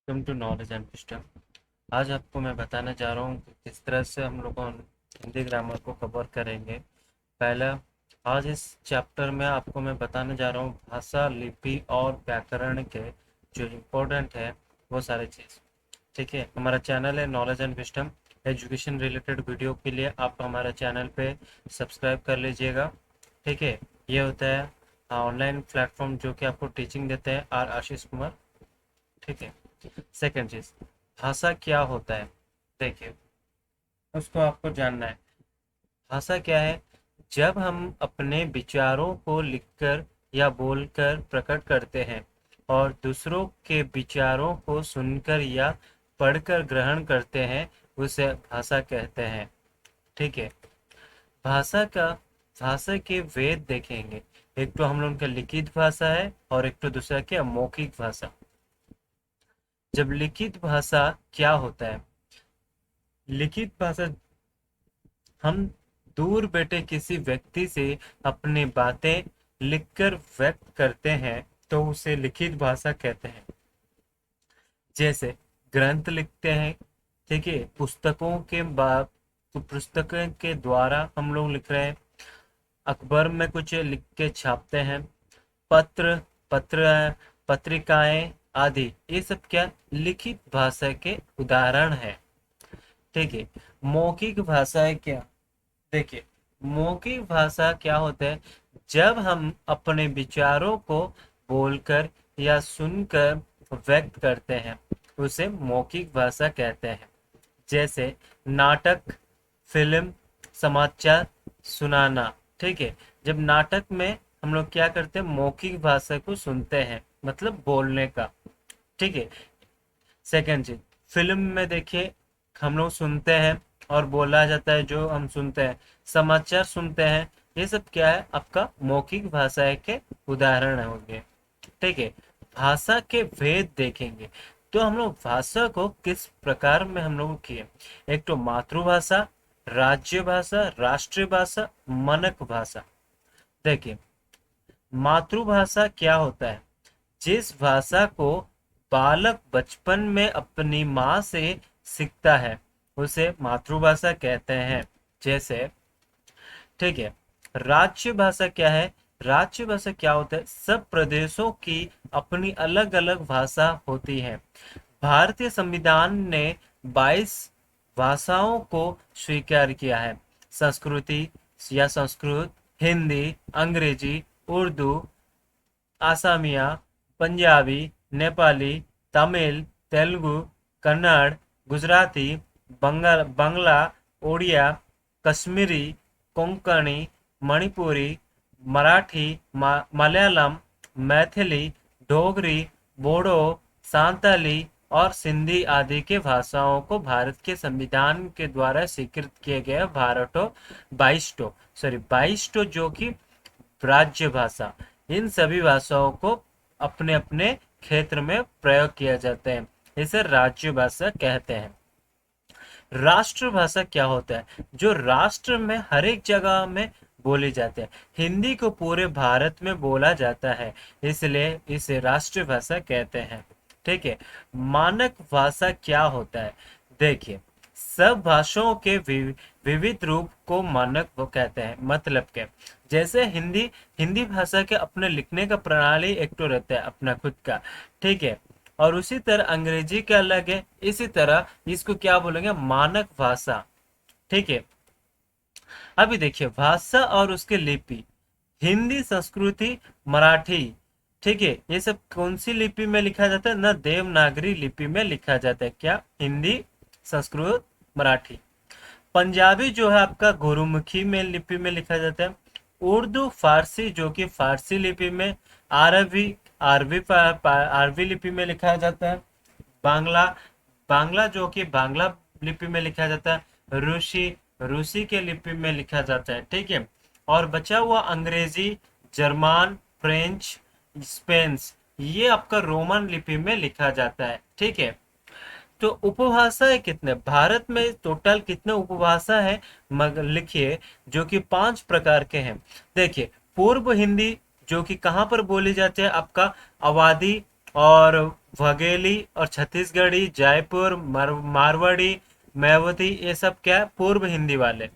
Welcome to knowledge and wisdom. आज आपको मैं बताने जा रहा हूँ कि किस तरह से हम लोग हिंदी ग्रामर को कवर करेंगे। पहला, आज इस चैप्टर में आपको मैं बताने जा रहा हूँ भाषा, लिपि और व्याकरण के जो इम्पोर्टेंट है वो सारे चीज़। ठीक है, हमारा चैनल है knowledge and wisdom. Education related video के लिए आप हमारे चैनल पे सब्सक्राइब कर लीजिएगा। ठीक है, ये होता है ऑनलाइन प्लेटफॉर्म जो कि आपको टीचिंग देते हैं आर आशीष कुमार। ठीक है, सेकंड चीज, भाषा क्या होता है, देखिए उसको आपको जानना है। भाषा क्या है? जब हम अपने विचारों को लिखकर या बोलकर प्रकट करते हैं और दूसरों के विचारों को सुनकर या पढ़कर ग्रहण करते हैं, उसे भाषा कहते हैं। ठीक है, भाषा का भाषा के वेद देखेंगे। एक तो हम लोग का लिखित भाषा है और एक तो दूसरा क्या, मौखिक भाषा। जब लिखित भाषा क्या होता है? लिखित भाषा, हम दूर बैठे किसी व्यक्ति से अपनी बातें लिखकर व्यक्त करते हैं तो उसे लिखित भाषा कहते हैं। जैसे ग्रंथ लिखते हैं, ठीक है, पुस्तकों के बाद तो पुस्तकों के द्वारा हम लोग लिख रहे हैं। अखबार में कुछ लिख के छापते हैं। पत्र पत्र पत्रिकाएं आदि, ये सब क्या, लिखित भाषा के उदाहरण है। ठीक है, मौखिक भाषा है क्या? देखिए, मौखिक भाषा क्या होता है? जब हम अपने विचारों को बोलकर या सुनकर व्यक्त करते हैं, उसे मौखिक भाषा कहते हैं। जैसे नाटक, फिल्म, समाचार सुनाना। ठीक है, जब नाटक में हम लोग क्या करते हैं, मौखिक भाषा को सुनते हैं, मतलब बोलने का। ठीक है, सेकंड चीज, फिल्म में देखिए हम लोग सुनते हैं और बोला जाता है जो हम सुनते हैं। समाचार सुनते हैं। ये सब क्या है, आपका मौखिक भाषा के उदाहरण होंगे। ठीक है, भाषा के भेद देखेंगे तो हम लोग भाषा को किस प्रकार में हम लोग किए। एक तो मातृभाषा, राज्य भाषा, राष्ट्रीय भाषा, मानक भाषा। देखिए, मातृभाषा क्या होता है? जिस भाषा को बालक बचपन में अपनी माँ से सीखता है, उसे मातृभाषा कहते हैं। जैसे, ठीक है, राज्य भाषा क्या है? राज्य भाषा क्या होता है? सब प्रदेशों की अपनी अलग अलग भाषा होती है। भारतीय संविधान ने 22 भाषाओं को स्वीकार किया है। संस्कृति या संस्कृत, हिंदी, अंग्रेजी, उर्दू, आसामिया, पंजाबी, नेपाली, तमिल, तेलुगु, कन्नड़, गुजराती, बांग्ला, उड़िया, कश्मीरी, कोंकणी, मणिपुरी, मराठी, मलयालम, मैथिली, डोगरी, बोडो, सांताली और सिंधी आदि के भाषाओं को भारत के संविधान के द्वारा स्वीकृत किए गए भारतो 22 जो कि राज्य भाषा। इन सभी भाषाओं को अपने अपने क्षेत्र में प्रयोग किया जाता है, इसे राज्य भाषा कहते हैं। राष्ट्रभाषा क्या होता है? जो राष्ट्र में हर एक जगह में बोली जाती है। हिंदी को पूरे भारत में बोला जाता है, इसलिए इसे राष्ट्रभाषा कहते हैं। ठीक है, मानक भाषा क्या होता है? देखिए, सब भाषाओं के विविध रूप को मानक वो कहते हैं। मतलब क्या? जैसे हिंदी हिंदी भाषा के अपने लिखने का प्रणाली एक तो रहता है अपना खुद का। ठीक है, और उसी तरह अंग्रेजी के अलग है। इसी तरह इसको क्या बोलेंगे, मानक भाषा। ठीक है, अभी देखिए भाषा और उसके लिपि। हिंदी, संस्कृति, मराठी, ठीक है, ये सब कौन सी लिपि में लिखा जाता है ना? देवनागरी लिपि में लिखा जाता है। क्या? हिंदी, संस्कृत, मराठी। पंजाबी जो है आपका गुरुमुखी में लिपि में लिखा जाता है। उर्दू, फारसी जो कि फारसी लिपि में। अरबी अरबी अरबी लिपि में लिखा जाता है। बांग्ला बांग्ला जो कि बांग्ला लिपि में लिखा जाता है। रूसी रूसी के लिपि में लिखा जाता है। ठीक है, और बचा हुआ अंग्रेजी, जर्मन, फ्रेंच, स्पेनिश, ये आपका रोमन लिपि में लिखा जाता है। ठीक है, तो उपभाषाएं कितने भारत में टोटल कितने उपभाषा है? मगर लिखिए, जो कि 5 प्रकार के हैं। देखिए, पूर्व हिंदी जो कि कहाँ पर बोली जाती है? आपका अवधी और बघेली और छत्तीसगढ़ी, जयपुर, मारवाड़ी, मेवाती, ये सब क्या है, पूर्व हिंदी वाले।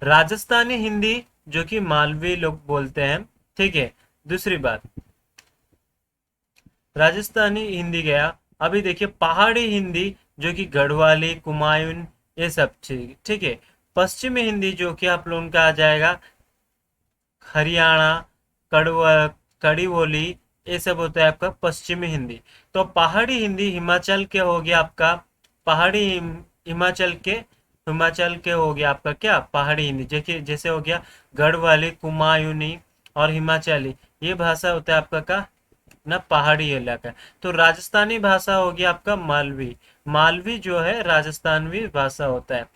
राजस्थानी हिंदी जो कि मालवी लोग बोलते हैं, ठीक है। दूसरी बात, राजस्थानी हिंदी गया। अभी देखिए पहाड़ी हिंदी जो कि गढ़वाली, कुमायून, ये सब चीज, ठीक है। पश्चिमी हिंदी जो कि आप लोगों का आ जाएगा हरियाणा, कड़वा, कड़ी बोली, ये सब होता है आपका पश्चिमी हिंदी। तो पहाड़ी हिंदी हिमाचल के हो गया आपका, पहाड़ी हिमाचल के हो गया आपका क्या, पहाड़ी हिंदी, जैसे जैसे हो गया गढ़वाली, कुमायूनी और हिमाचली, ये भाषा होता है आपका का ना पहाड़ी इलाका। तो राजस्थानी भाषा हो गया आपका मालवी। मालवी जो है राजस्थानवी भाषा होता है।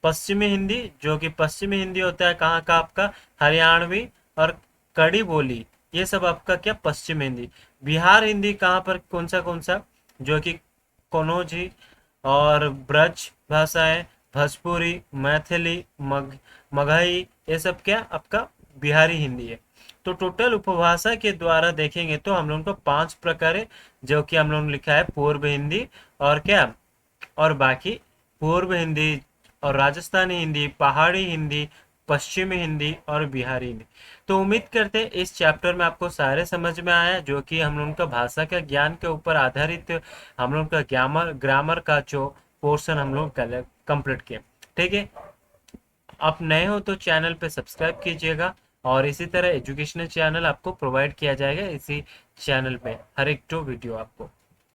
पश्चिमी हिंदी जो कि पश्चिमी हिंदी होता है कहाँ का आपका, हरियाणवी और कड़ी बोली, ये सब आपका क्या, पश्चिम हिंदी। बिहार हिंदी कहाँ पर, कौन सा, जो कि कनौजी और ब्रज भाषाएं, भोजपुरी, मैथिली, मगही, ये सब क्या आपका बिहारी हिंदी है। तो टोटल उपभाषा के द्वारा देखेंगे तो हम लोगों को 5 प्रकार है, जो कि हम लोगों ने लिखा है पूर्व हिंदी और क्या, और बाकी पूर्व हिंदी और राजस्थानी हिंदी, पहाड़ी हिंदी, पश्चिमी हिंदी और बिहारी हिंदी। तो उम्मीद करते हैं इस चैप्टर में आपको सारे समझ में आया, जो कि हम लोगों का भाषा का ज्ञान के ऊपर आधारित हम लोगों का ग्रामर ग्रामर का जो पोर्शन हम लोग कंप्लीट किए, ठीक है। आप नए हो तो चैनल पे सब्सक्राइब कीजिएगा, और इसी तरह एजुकेशनल चैनल आपको प्रोवाइड किया जाएगा इसी चैनल पे, हर एक जो वीडियो आपको